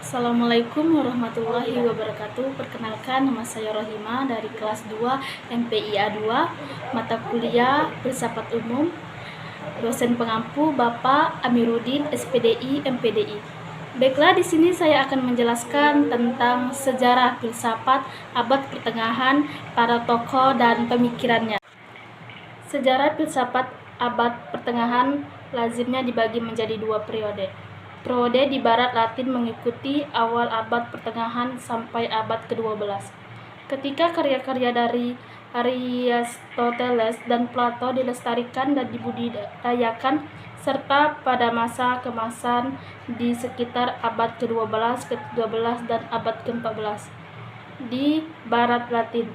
Assalamualaikum warahmatullahi wabarakatuh. Perkenalkan, nama saya Rohima dari kelas 2 MPIA 2, mata kuliah Filsafat Umum. Dosen pengampu Bapak Amiruddin SPDI MPDI. Baiklah, di sini saya akan menjelaskan tentang sejarah filsafat abad pertengahan, para tokoh dan pemikirannya. Sejarah filsafat abad pertengahan lazimnya dibagi menjadi dua periode. Periode di Barat Latin mengikuti awal abad pertengahan sampai abad ke-12. Ketika karya-karya dari Aristoteles dan Plato dilestarikan dan dibudidayakan, serta pada masa keemasan di sekitar abad ke-12, ke-13, dan abad ke-14 di Barat Latin,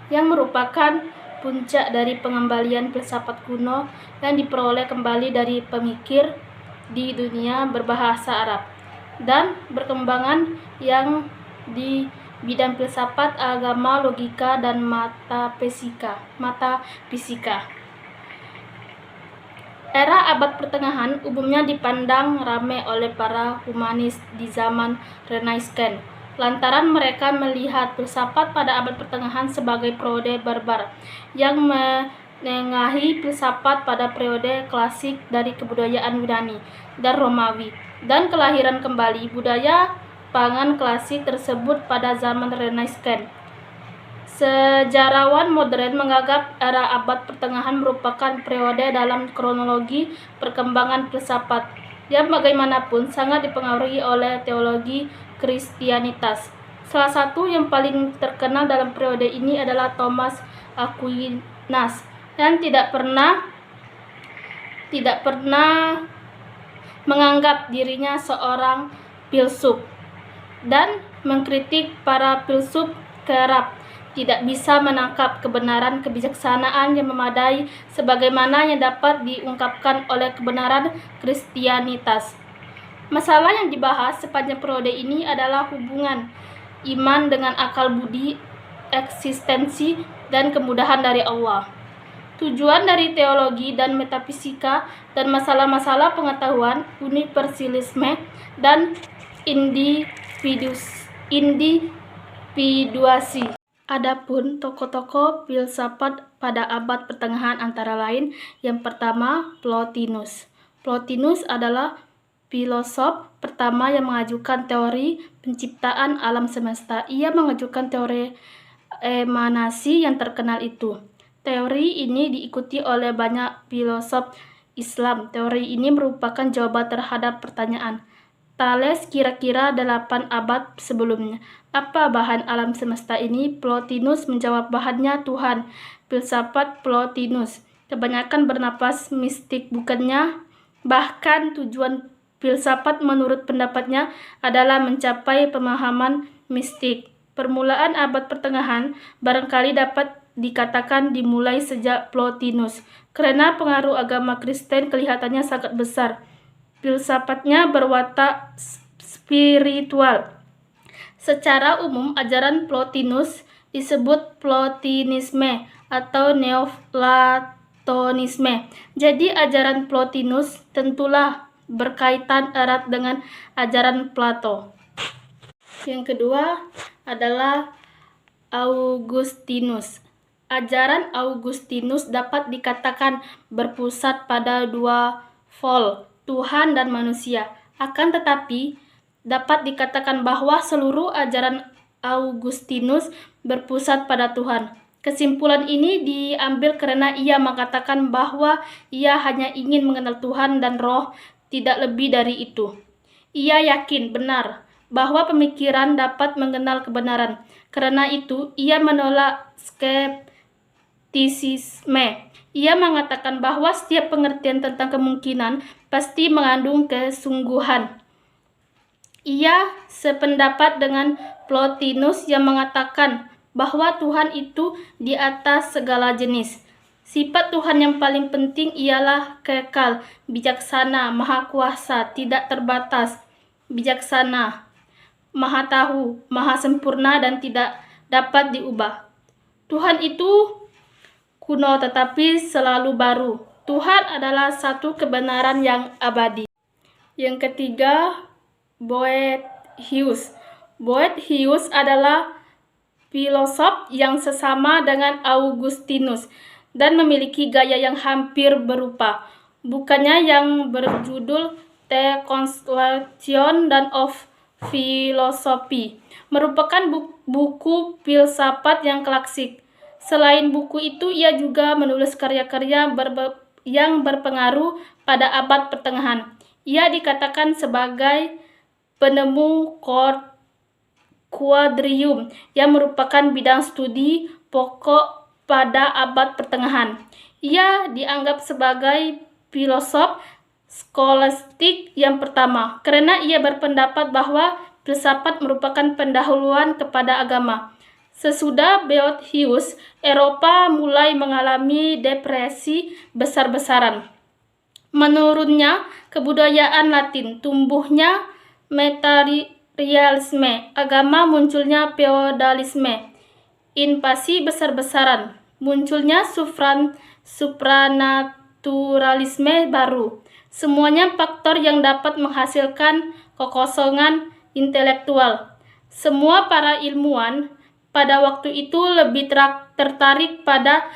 yang merupakan puncak dari pengembalian filsafat kuno yang diperoleh kembali dari pemikir di dunia berbahasa Arab dan berkembangan yang di bidang filsafat, agama, logika, dan metafisika. Era abad pertengahan umumnya dipandang ramai oleh para humanis di zaman Renaissance, lantaran mereka melihat filsafat pada abad pertengahan sebagai periode barbar yang menengahi filsafat pada periode klasik dari kebudayaan Yunani dan Romawi, dan kelahiran kembali budaya pangan klasik tersebut pada zaman Renaissance. Sejarawan modern menganggap era abad pertengahan merupakan periode dalam kronologi perkembangan filsafat yang bagaimanapun sangat dipengaruhi oleh teologi Kristianitas. Salah satu yang paling terkenal dalam periode ini adalah Thomas Aquinas, yang tidak pernah menganggap dirinya seorang filsuf dan mengkritik para filsuf kerap tidak bisa menangkap kebenaran kebijaksanaan yang memadai sebagaimana yang dapat diungkapkan oleh kebenaran Kristianitas. Masalah yang dibahas sepanjang periode ini adalah hubungan iman dengan akal budi, eksistensi, dan kemudahan dari Allah, tujuan dari teologi dan metafisika, dan masalah-masalah pengetahuan, universalisme, dan individuasi. Adapun tokoh-tokoh filsafat pada abad pertengahan antara lain, yang pertama, Plotinus. Plotinus adalah filosof pertama yang mengajukan teori penciptaan alam semesta. Ia mengajukan teori emanasi yang terkenal itu. Teori ini diikuti oleh banyak filosof Islam. Teori ini merupakan jawaban terhadap pertanyaan Thales kira-kira 8 abad sebelumnya. Apa bahan alam semesta ini? Plotinus menjawab bahannya Tuhan. Filsafat Plotinus kebanyakan bernapas mistik, bukannya? Bahkan tujuan filsafat menurut pendapatnya adalah mencapai pemahaman mistik. Permulaan abad pertengahan barangkali dapat dikatakan dimulai sejak Plotinus, karena pengaruh agama Kristen kelihatannya sangat besar. Filsafatnya berwatak spiritual. Secara umum, ajaran Plotinus disebut Plotinisme atau Neoplatonisme. Jadi, ajaran Plotinus tentulah berkaitan erat dengan ajaran Plato. Yang kedua adalah Augustinus. Ajaran Augustinus dapat dikatakan berpusat pada dua pol, Tuhan dan manusia. Akan tetapi, dapat dikatakan bahwa seluruh ajaran Augustinus berpusat pada Tuhan. Kesimpulan ini diambil karena ia mengatakan bahwa ia hanya ingin mengenal Tuhan dan Roh, tidak lebih dari itu. Ia yakin benar bahwa pemikiran dapat mengenal kebenaran. Karena itu, ia menolak skeptisisme. Ia mengatakan bahwa setiap pengertian tentang kemungkinan pasti mengandung kesungguhan. Ia sependapat dengan Plotinus yang mengatakan bahwa Tuhan itu di atas segala jenis. Sifat Tuhan yang paling penting ialah kekal, bijaksana, maha kuasa, tidak terbatas, bijaksana, maha tahu, maha sempurna, dan tidak dapat diubah. Tuhan itu kuno tetapi selalu baru. Tuhan adalah satu kebenaran yang abadi. Yang ketiga, Boethius. Boethius adalah filosof yang sesama dengan Augustinus dan memiliki gaya yang hampir berupa. Bukannya yang berjudul The Constellation of Philosophy merupakan buku filsafat yang klasik. Selain buku itu, ia juga menulis karya-karya yang berpengaruh pada abad pertengahan. Ia dikatakan sebagai penemu quadrium yang merupakan bidang studi pokok pada abad pertengahan. Ia dianggap sebagai filosof skolastik yang pertama karena ia berpendapat bahwa filsafat merupakan pendahuluan kepada agama. Sesudah Boethius, Eropa mulai mengalami depresi besar-besaran. Menurunnya kebudayaan Latin, tumbuhnya materialisme agama, munculnya feodalisme, invasi besar-besaran, munculnya supranaturalisme baru. Semuanya faktor yang dapat menghasilkan kekosongan intelektual. Semua para ilmuwan pada waktu itu lebih tertarik pada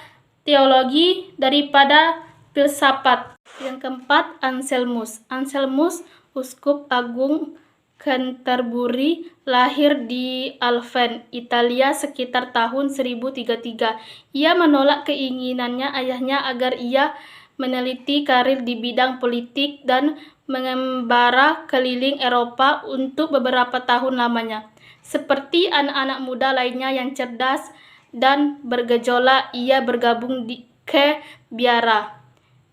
teologi daripada filsafat. Yang keempat, Anselmus. Anselmus, uskup agung Canterbury, lahir di Alphen, Italia sekitar tahun 1033. Ia menolak keinginannya ayahnya agar ia meneliti karir di bidang politik dan mengembara keliling Eropa untuk beberapa tahun lamanya. Seperti anak-anak muda lainnya yang cerdas dan bergejolak, ia bergabung ke biara.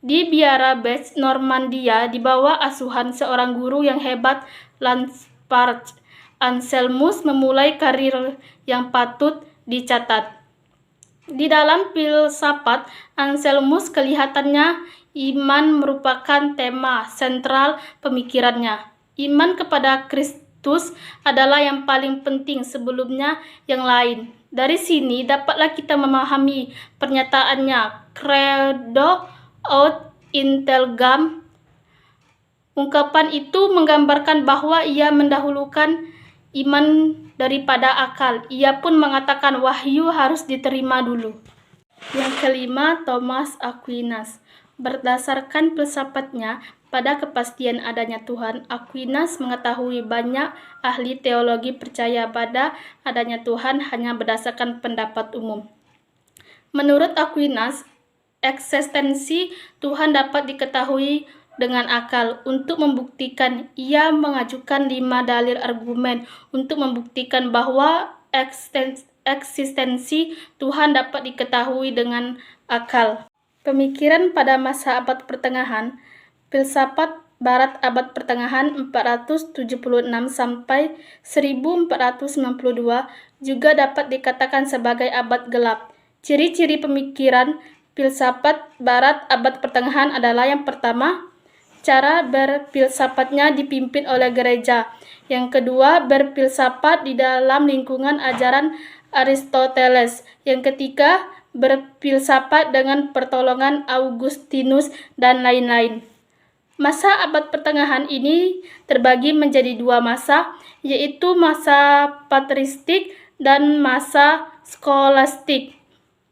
Di biara Bes, Normandia, di bawah asuhan seorang guru yang hebat, Lansparge, Anselmus memulai karir yang patut dicatat. Di dalam filsafat, Anselmus kelihatannya iman merupakan tema sentral pemikirannya. Iman kepada Kristus adalah yang paling penting sebelumnya yang lain. Dari sini dapatlah kita memahami pernyataannya, credo aut intelligam. Ungkapan itu menggambarkan bahwa ia mendahulukan iman daripada akal. Ia pun mengatakan wahyu harus diterima dulu. Yang kelima, Thomas Aquinas. Berdasarkan filsafatnya pada kepastian adanya Tuhan, Aquinas mengetahui banyak ahli teologi percaya pada adanya Tuhan hanya berdasarkan pendapat umum. Menurut Aquinas, eksistensi Tuhan dapat diketahui dengan akal. Untuk membuktikan, ia mengajukan 5 dalil argumen untuk membuktikan bahwa eksistensi Tuhan dapat diketahui dengan akal. Pemikiran pada masa abad pertengahan, filsafat Barat abad pertengahan 476 sampai 1492 juga dapat dikatakan sebagai abad gelap. Ciri-ciri pemikiran filsafat Barat abad pertengahan adalah yang pertama, cara berfilsafatnya dipimpin oleh gereja. Yang kedua, berfilsafat di dalam lingkungan ajaran Aristoteles. Yang ketiga, berfilsafat dengan pertolongan Augustinus dan lain-lain. Masa abad pertengahan ini terbagi menjadi 2 masa, yaitu masa patristik dan masa skolastik.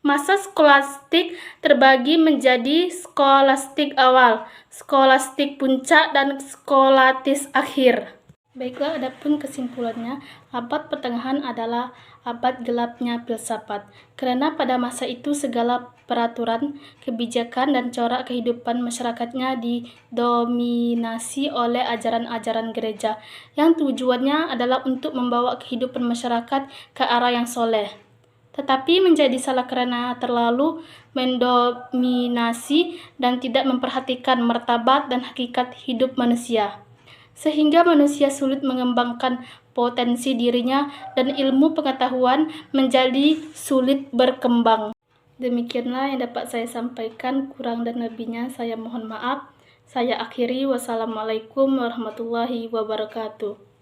Masa skolastik terbagi menjadi skolastik awal, skolastik puncak, dan skolatis akhir. Baiklah, adapun kesimpulannya, abad pertengahan adalah abad gelapnya filsafat, karena pada masa itu segala peraturan, kebijakan, dan corak kehidupan masyarakatnya didominasi oleh ajaran-ajaran gereja, yang tujuannya adalah untuk membawa kehidupan masyarakat ke arah yang soleh. Tetapi menjadi salah karena terlalu mendominasi dan tidak memperhatikan martabat dan hakikat hidup manusia, sehingga manusia sulit mengembangkan potensi dirinya dan ilmu pengetahuan menjadi sulit berkembang. Demikianlah yang dapat saya sampaikan, kurang dan lebihnya saya mohon maaf. Saya akhiri, wassalamualaikum warahmatullahi wabarakatuh.